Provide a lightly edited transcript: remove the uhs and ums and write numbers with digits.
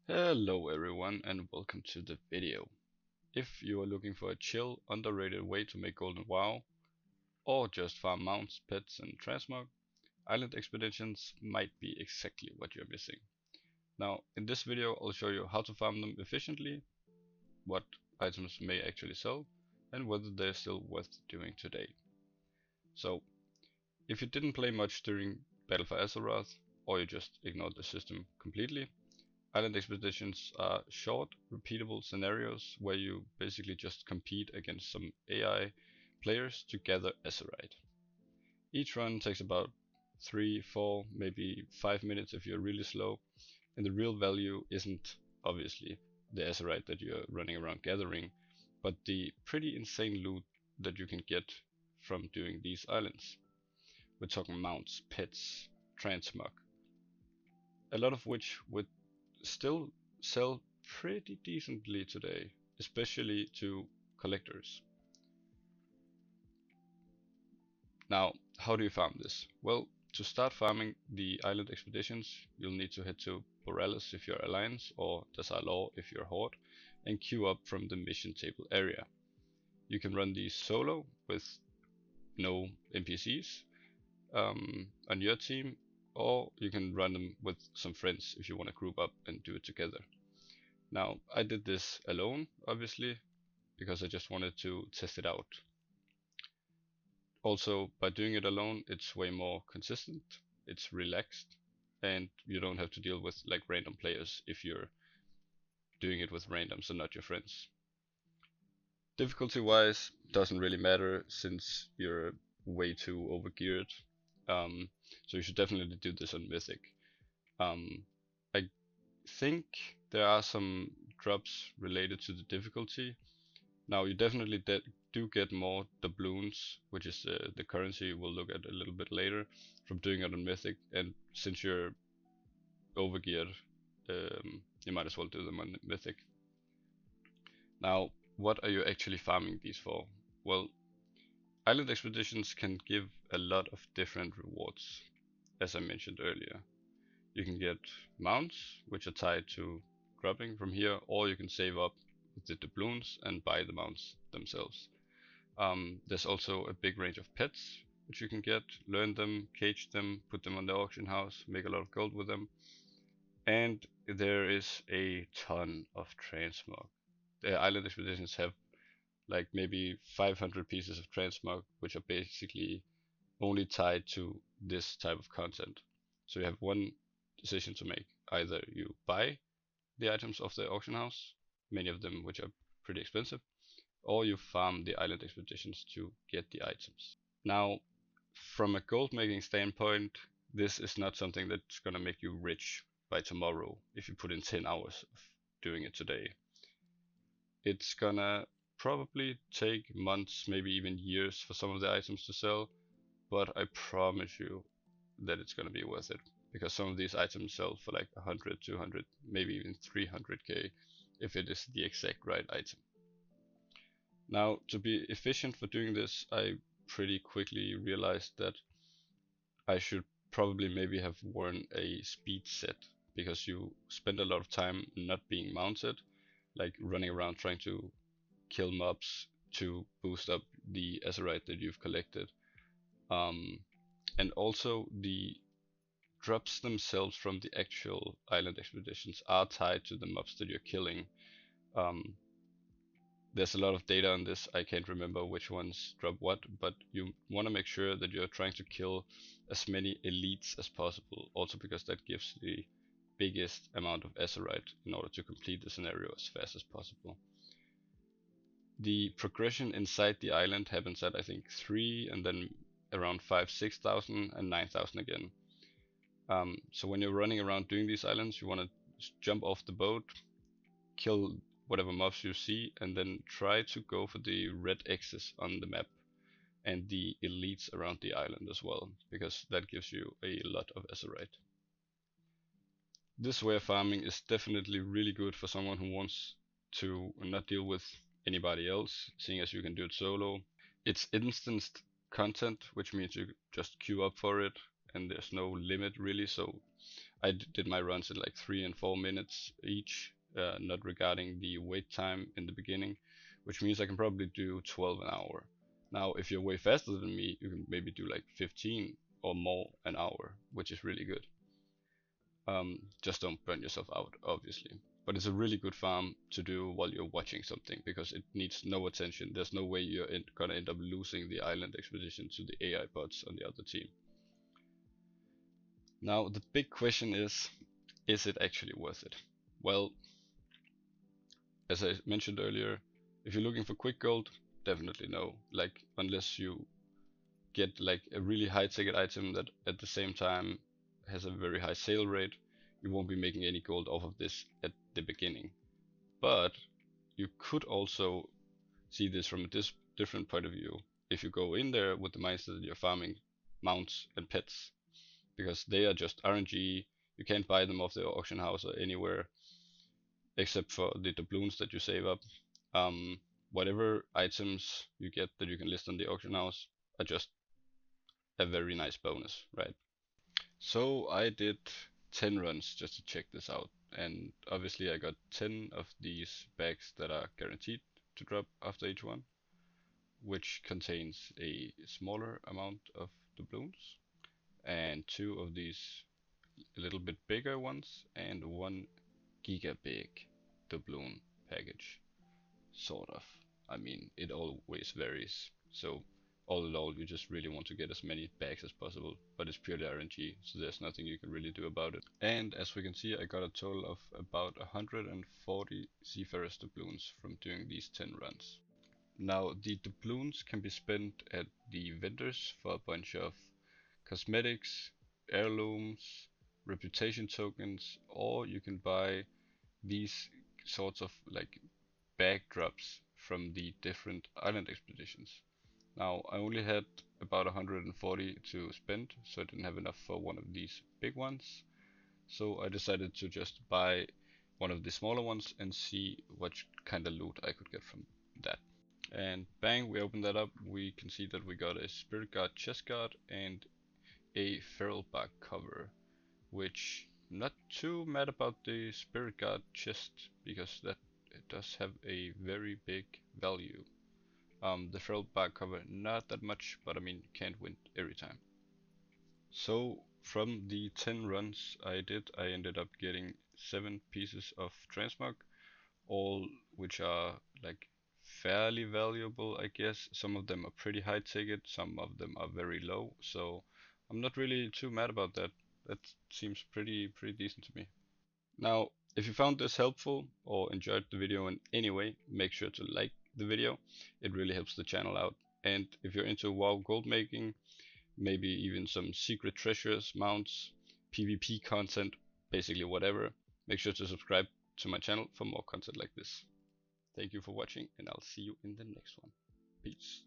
Hello everyone and welcome to the video. If you are looking for a chill, underrated way to make golden WoW, or just farm mounts, pets and transmog, island expeditions might be exactly what you're missing. Now, in this video I'll show you how to farm them efficiently, what items may actually sell, and whether they're still worth doing today. So, if you didn't play much during Battle for Azeroth, or you just ignored the system completely, island expeditions are short, repeatable scenarios where you basically just compete against some AI players to gather Azerite. Each run takes about 3, 4, maybe 5 minutes if you're really slow, and the real value isn't obviously the Azerite that you're running around gathering, but the pretty insane loot that you can get from doing these islands. We're talking mounts, pets, transmog, a lot of which would still sell pretty decently today, especially to collectors. Now, how do you farm this? Well, to start farming the island expeditions, you'll need to head to Borealis if you're Alliance, or Dazar Law if you're Horde, and queue up from the mission table area. You can run these solo with no NPCs on your team, or you can run them with some friends if you want to group up and do it together. Now, I did this alone, obviously, because I just wanted to test it out. Also, by doing it alone, it's way more consistent, it's relaxed, and you don't have to deal with like random players if you're doing it with randoms and not your friends. Difficulty wise, doesn't really matter since you're way too overgeared. So you should definitely do this on Mythic. Um, I think there are some drops related to the difficulty. Now you definitely do get more doubloons, which is the currency we'll look at a little bit later, from doing it on Mythic. And since you're overgeared, you might as well do them on Mythic. Now, what are you actually farming these for? Well, island expeditions can give a lot of different rewards, as I mentioned earlier. You can get mounts, which are tied to dropping from here, or you can save up with the doubloons and buy the mounts themselves. There's also a big range of pets which you can get, learn them, cage them, put them on the auction house, make a lot of gold with them. And there is a ton of transmog. The island expeditions have like maybe 500 pieces of transmog, which are basically only tied to this type of content. So you have one decision to make. Either you buy the items of the auction house, many of them which are pretty expensive, or you farm the island expeditions to get the items. Now, from a gold making standpoint, this is not something that's gonna make you rich by tomorrow if you put in 10 hours of doing it today. It's gonna probably take months, maybe even years for some of the items to sell, but I promise you that it's gonna be worth it because some of these items sell for like 100, 200, maybe even 300k if it is the exact right item. Now, to be efficient for doing this, I pretty quickly realized that I should probably maybe have worn a speed set because you spend a lot of time not being mounted, like running around trying to kill mobs to boost up the Azerite that you've collected. Um, and also the drops themselves from the actual island expeditions are tied to the mobs that you're killing. Um, there's a lot of data on this. I can't remember which ones drop what, but you want to make sure that you're trying to kill as many elites as possible, also because that gives the biggest amount of Azerite in order to complete the scenario as fast as possible. The progression inside the island happens at I think 3 and then around 5, 6,000 and 9,000 again. So when you're running around doing these islands, you want to jump off the boat, kill whatever mobs you see, and then try to go for the red X's on the map and the elites around the island as well, because that gives you a lot of Azerite. This way of farming is definitely really good for someone who wants to not deal with anybody else, seeing as you can do it solo. It's instanced content, which means you just queue up for it, and there's no limit really, so I did my runs in like 3 and 4 minutes each, not regarding the wait time in the beginning, which means I can probably do 12 an hour. Now, if you're way faster than me, you can maybe do like 15 or more an hour, which is really good. Just don't burn yourself out, obviously. But it's a really good farm to do while you're watching something because it needs no attention. There's no way you're gonna end up losing the island expedition to the AI bots on the other team. Now, the big question is it actually worth it? Well, as I mentioned earlier, if you're looking for quick gold, definitely no. Like, unless you get like a really high ticket item that at the same time has a very high sale rate, you won't be making any gold off of this at the beginning. But you could also see this from a different point of view if you go in there with the mindset that you're farming mounts and pets, because they are just RNG. You can't buy them off the auction house or anywhere except for the doubloons that you save up. Um, Whatever items you get that you can list on the auction house are just a very nice bonus, right? So I did 10 runs just to check this out, and obviously I got 10 of these bags that are guaranteed to drop after each one, which contains a smaller amount of doubloons, and 2 of these a little bit bigger ones, and 1 giga big doubloon package. Sort of. I mean, it always varies. So all in all, you just really want to get as many bags as possible, but it's purely RNG, so there's nothing you can really do about it. And as we can see, I got a total of about 140 Seafarers doubloons from doing these 10 runs. Now, the doubloons can be spent at the vendors for a bunch of cosmetics, heirlooms, reputation tokens, or you can buy these sorts of like bag drops from the different island expeditions. Now, I only had about 140 to spend, so I didn't have enough for one of these big ones. So I decided to just buy one of the smaller ones and see what kind of loot I could get from that. And bang, we open that up, we can see that we got a Spirit Guard chest guard and a Feral Bark cover, which I'm not too mad about the Spirit Guard chest because that it does have a very big value. The Feral Bark cover not that much, but I mean can't win every time. So from the 10 runs I did, I ended up getting 7 pieces of transmog, all which are like fairly valuable, I guess. Some of them are pretty high ticket, some of them are very low, so I'm not really too mad about that. That seems pretty decent to me. Now, if you found this helpful or enjoyed the video in any way, make sure to like the video. It really helps the channel out. And if you're into WoW gold making, maybe even some secret treasures, mounts, PvP content, basically whatever, make sure to subscribe to my channel for more content like this. Thank you for watching, and I'll see you in the next one. Peace.